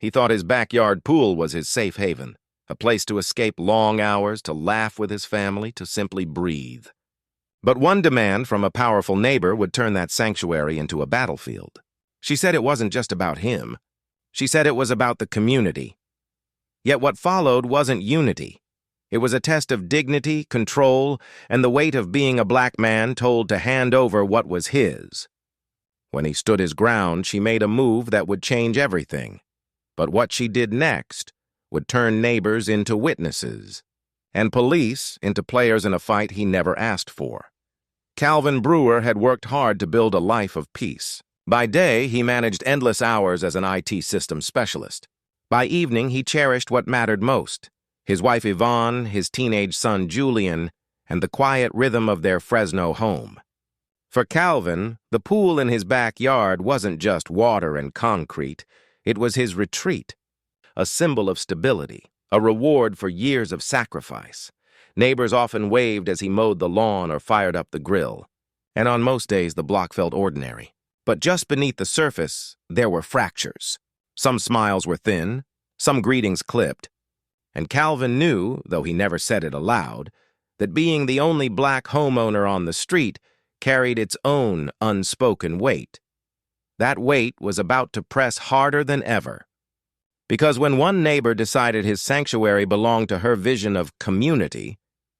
He thought his backyard pool was his safe haven, a place to escape long hours, to laugh with his family, to simply breathe. But one demand from a powerful neighbor would turn that sanctuary into a battlefield. She said it wasn't just about him. She said it was about the community. Yet what followed wasn't unity. It was a test of dignity, control, and the weight of being a black man told to hand over what was his. When he stood his ground, she made a move that would change everything. But what she did next would turn neighbors into witnesses, and police into players in a fight he never asked for. Calvin Brewer had worked hard to build a life of peace. By day, he managed endless hours as an IT systems specialist. By evening, he cherished what mattered most: his wife Yvonne, his teenage son Julian, and the quiet rhythm of their Fresno home. For Calvin, the pool in his backyard wasn't just water and concrete. It was his retreat, a symbol of stability, a reward for years of sacrifice. Neighbors often waved as he mowed the lawn or fired up the grill, and on most days the block felt ordinary. But just beneath the surface, there were fractures. Some smiles were thin, some greetings clipped, and Calvin knew, though he never said it aloud, that being the only black homeowner on the street carried its own unspoken weight. That weight was about to press harder than ever. Because when one neighbor decided his sanctuary belonged to her vision of community,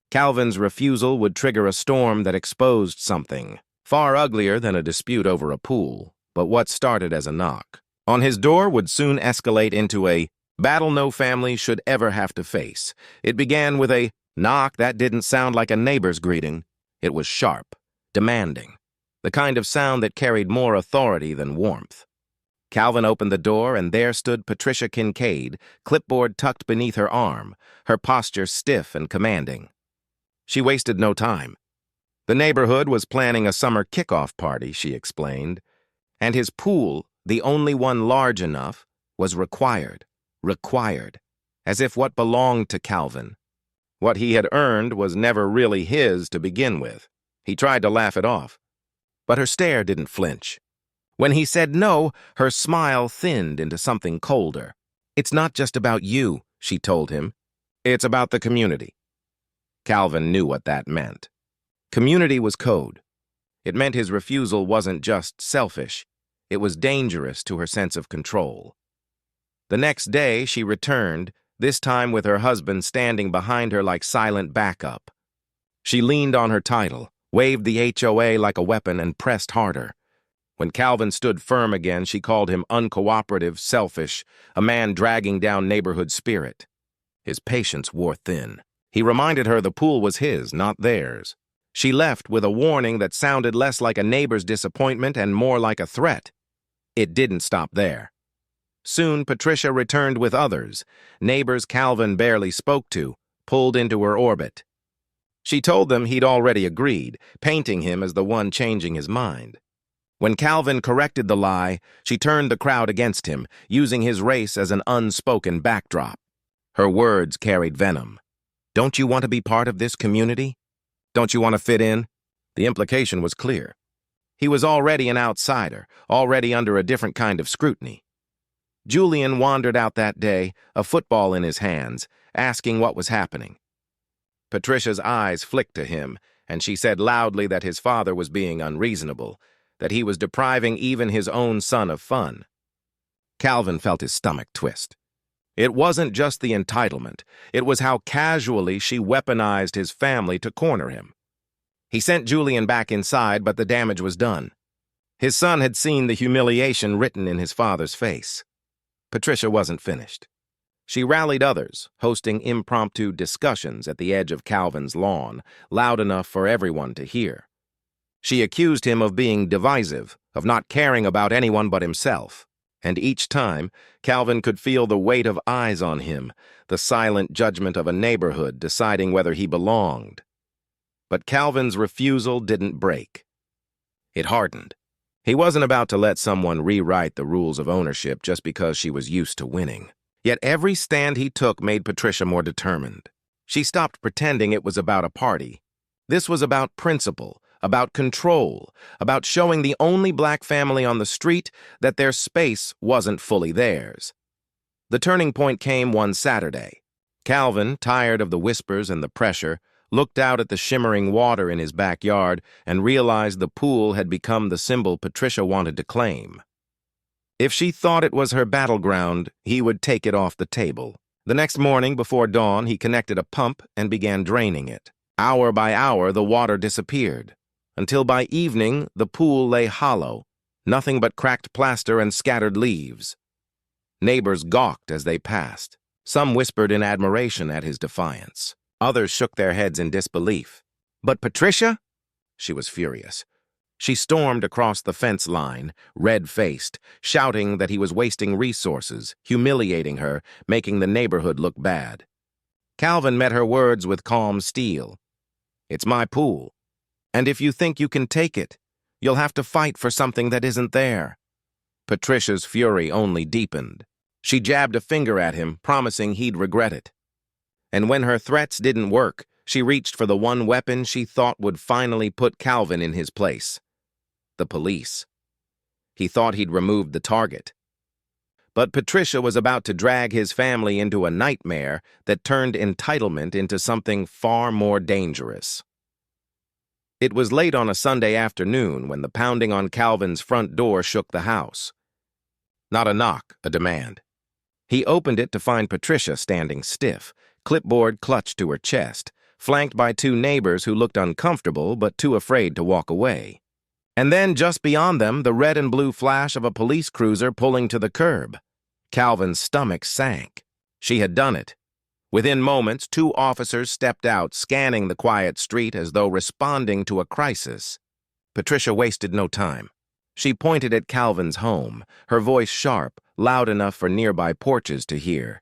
Calvin's refusal would trigger a storm that exposed something far uglier than a dispute over a pool, but what started as a knock on his door would soon escalate into a battle no family should ever have to face. It began with a knock that didn't sound like a neighbor's greeting. It was sharp, demanding, the kind of sound that carried more authority than warmth. Calvin opened the door, and there stood Patricia Kincaid, clipboard tucked beneath her arm, her posture stiff and commanding. She wasted no time. The neighborhood was planning a summer kickoff party, she explained, and his pool, the only one large enough, was required, as if what belonged to Calvin, what he had earned, was never really his to begin with. He tried to laugh it off, but her stare didn't flinch. When he said no, her smile thinned into something colder. "It's not just about you," she told him. "It's about the community." Calvin knew what that meant. Community was code. It meant his refusal wasn't just selfish. It was dangerous to her sense of control. The next day, she returned, this time with her husband standing behind her like silent backup. She leaned on her title, waved the HOA like a weapon, and pressed harder. When Calvin stood firm again, she called him uncooperative, selfish, a man dragging down neighborhood spirit. His patience wore thin. He reminded her the pool was his, not theirs. She left with a warning that sounded less like a neighbor's disappointment and more like a threat. It didn't stop there. Soon, Patricia returned with others, neighbors Calvin barely spoke to, pulled into her orbit. She told them he'd already agreed, painting him as the one changing his mind. When Calvin corrected the lie, she turned the crowd against him, using his race as an unspoken backdrop. Her words carried venom. "Don't you want to be part of this community? Don't you want to fit in?" The implication was clear. He was already an outsider, already under a different kind of scrutiny. Julian wandered out that day, a football in his hands, asking what was happening. Patricia's eyes flicked to him, and she said loudly that his father was being unreasonable, that he was depriving even his own son of fun. Calvin felt his stomach twist. It wasn't just the entitlement. It was how casually she weaponized his family to corner him. He sent Julian back inside, but the damage was done. His son had seen the humiliation written in his father's face. Patricia wasn't finished. She rallied others, hosting impromptu discussions at the edge of Calvin's lawn, loud enough for everyone to hear. She accused him of being divisive, of not caring about anyone but himself. And each time, Calvin could feel the weight of eyes on him, the silent judgment of a neighborhood deciding whether he belonged. But Calvin's refusal didn't break. It hardened. He wasn't about to let someone rewrite the rules of ownership just because she was used to winning. Yet every stand he took made Patricia more determined. She stopped pretending it was about a party. This was about principle, about control, about showing the only black family on the street that their space wasn't fully theirs. The turning point came one Saturday. Calvin, tired of the whispers and the pressure, looked out at the shimmering water in his backyard and realized the pool had become the symbol Patricia wanted to claim. If she thought it was her battleground, he would take it off the table. The next morning, before dawn, he connected a pump and began draining it. Hour by hour, the water disappeared, until by evening, the pool lay hollow, nothing but cracked plaster and scattered leaves. Neighbors gawked as they passed. Some whispered in admiration at his defiance. Others shook their heads in disbelief. But Patricia? She was furious. She stormed across the fence line, red-faced, shouting that he was wasting resources, humiliating her, making the neighborhood look bad. Calvin met her words with calm steel. "It's my pool, and if you think you can take it, you'll have to fight for something that isn't there." Patricia's fury only deepened. She jabbed a finger at him, promising he'd regret it. And when her threats didn't work, she reached for the one weapon she thought would finally put Calvin in his place: the police. He thought he'd removed the target. But Patricia was about to drag his family into a nightmare that turned entitlement into something far more dangerous. It was late on a Sunday afternoon when the pounding on Calvin's front door shook the house. Not a knock, a demand. He opened it to find Patricia standing stiff, clipboard clutched to her chest, flanked by two neighbors who looked uncomfortable but too afraid to walk away. And then, just beyond them, the red and blue flash of a police cruiser pulling to the curb. Calvin's stomach sank. She had done it. Within moments, two officers stepped out, scanning the quiet street as though responding to a crisis. Patricia wasted no time. She pointed at Calvin's home, her voice sharp, loud enough for nearby porches to hear.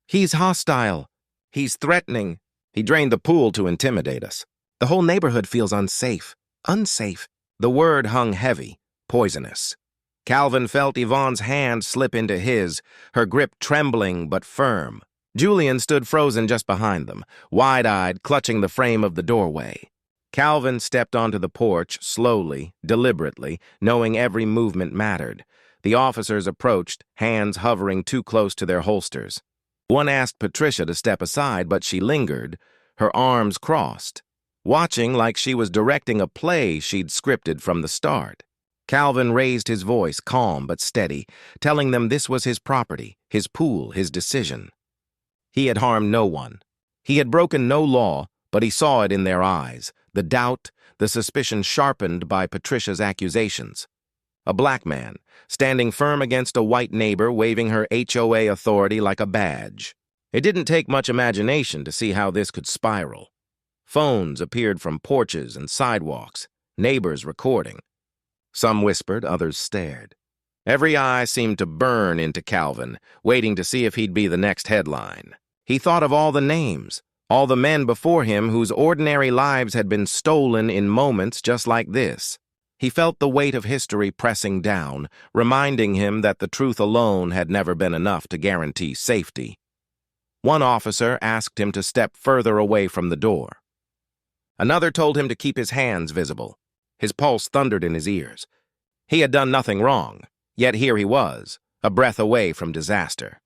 "He's hostile. He's threatening. He drained the pool to intimidate us. The whole neighborhood feels unsafe. Unsafe." The word hung heavy, poisonous. Calvin felt Yvonne's hand slip into his, her grip trembling but firm. Julian stood frozen just behind them, wide-eyed, clutching the frame of the doorway. Calvin stepped onto the porch, slowly, deliberately, knowing every movement mattered. The officers approached, hands hovering too close to their holsters. One asked Patricia to step aside, but she lingered, her arms crossed, watching like she was directing a play she'd scripted from the start. Calvin raised his voice, calm but steady, telling them this was his property, his pool, his decision. He had harmed no one. He had broken no law, but he saw it in their eyes, the doubt, the suspicion sharpened by Patricia's accusations. A black man, standing firm against a white neighbor, waving her HOA authority like a badge. It didn't take much imagination to see how this could spiral. Phones appeared from porches and sidewalks, neighbors recording. Some whispered, others stared. Every eye seemed to burn into Calvin, waiting to see if he'd be the next headline. He thought of all the names, all the men before him whose ordinary lives had been stolen in moments just like this. He felt the weight of history pressing down, reminding him that the truth alone had never been enough to guarantee safety. One officer asked him to step further away from the door. Another told him to keep his hands visible. His pulse thundered in his ears. He had done nothing wrong, yet here he was, a breath away from disaster.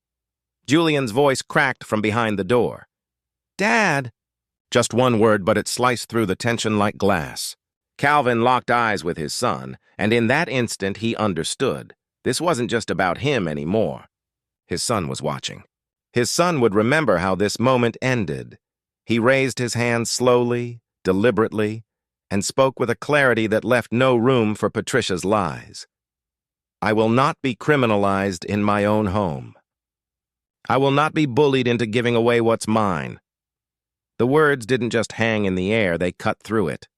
Julian's voice cracked from behind the door. "Dad!" Just one word, but it sliced through the tension like glass. Calvin locked eyes with his son, and in that instant he understood. This wasn't just about him anymore. His son was watching. His son would remember how this moment ended. He raised his hand slowly, deliberately, and spoke with a clarity that left no room for Patricia's lies. "I will not be criminalized in my own home. I will not be bullied into giving away what's mine." The words didn't just hang in the air, they cut through it.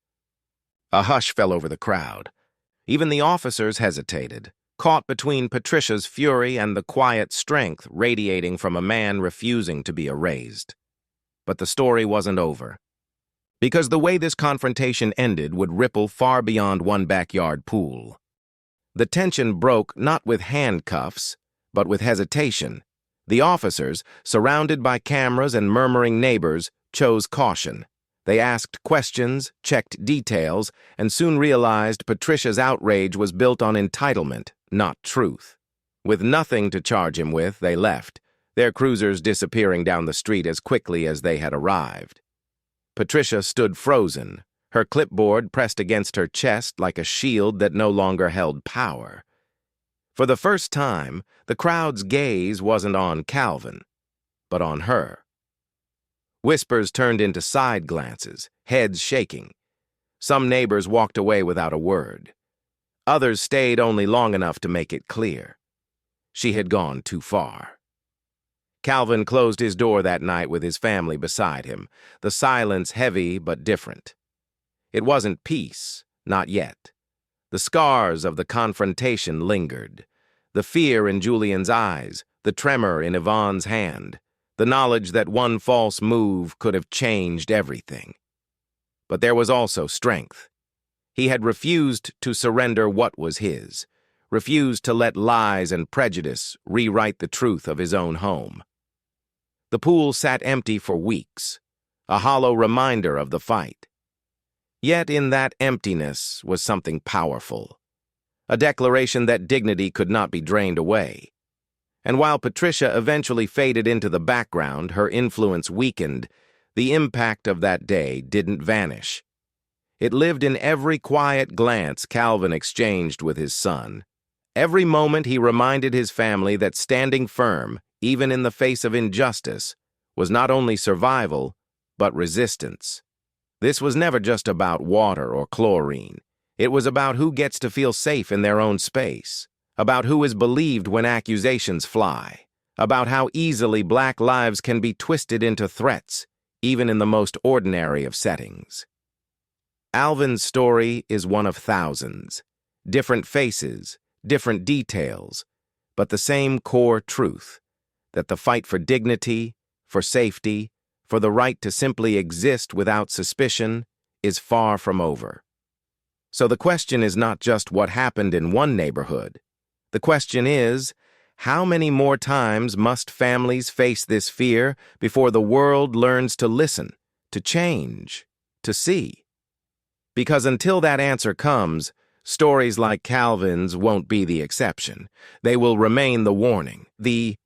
A hush fell over the crowd. Even the officers hesitated, caught between Patricia's fury and the quiet strength radiating from a man refusing to be erased. But the story wasn't over. Because the way this confrontation ended would ripple far beyond one backyard pool. The tension broke not with handcuffs, but with hesitation. The officers, surrounded by cameras and murmuring neighbors, chose caution. They asked questions, checked details, and soon realized Patricia's outrage was built on entitlement, not truth. With nothing to charge him with, they left, their cruisers disappearing down the street as quickly as they had arrived. Patricia stood frozen, her clipboard pressed against her chest like a shield that no longer held power. For the first time, the crowd's gaze wasn't on Calvin, but on her. Whispers turned into side glances, heads shaking. Some neighbors walked away without a word. Others stayed only long enough to make it clear. She had gone too far. Calvin closed his door that night with his family beside him, the silence heavy but different. It wasn't peace, not yet. The scars of the confrontation lingered. The fear in Julian's eyes, the tremor in Yvonne's hand, the knowledge that one false move could have changed everything. But there was also strength. He had refused to surrender what was his, refused to let lies and prejudice rewrite the truth of his own home. The pool sat empty for weeks, a hollow reminder of the fight. Yet in that emptiness was something powerful, a declaration that dignity could not be drained away. And while Patricia eventually faded into the background, her influence weakened, the impact of that day didn't vanish. It lived in every quiet glance Calvin exchanged with his son. Every moment he reminded his family that standing firm, even in the face of injustice, was not only survival, but resistance. This was never just about water or chlorine. It was about who gets to feel safe in their own space, about who is believed when accusations fly, about how easily Black lives can be twisted into threats, even in the most ordinary of settings. Alvin's story is one of thousands, different faces, different details, but the same core truth, that the fight for dignity, for safety, for the right to simply exist without suspicion, is far from over. So the question is not just what happened in one neighborhood. The question is, how many more times must families face this fear before the world learns to listen, to change, to see? Because until that answer comes, stories like Calvin's won't be the exception. They will remain the warning, the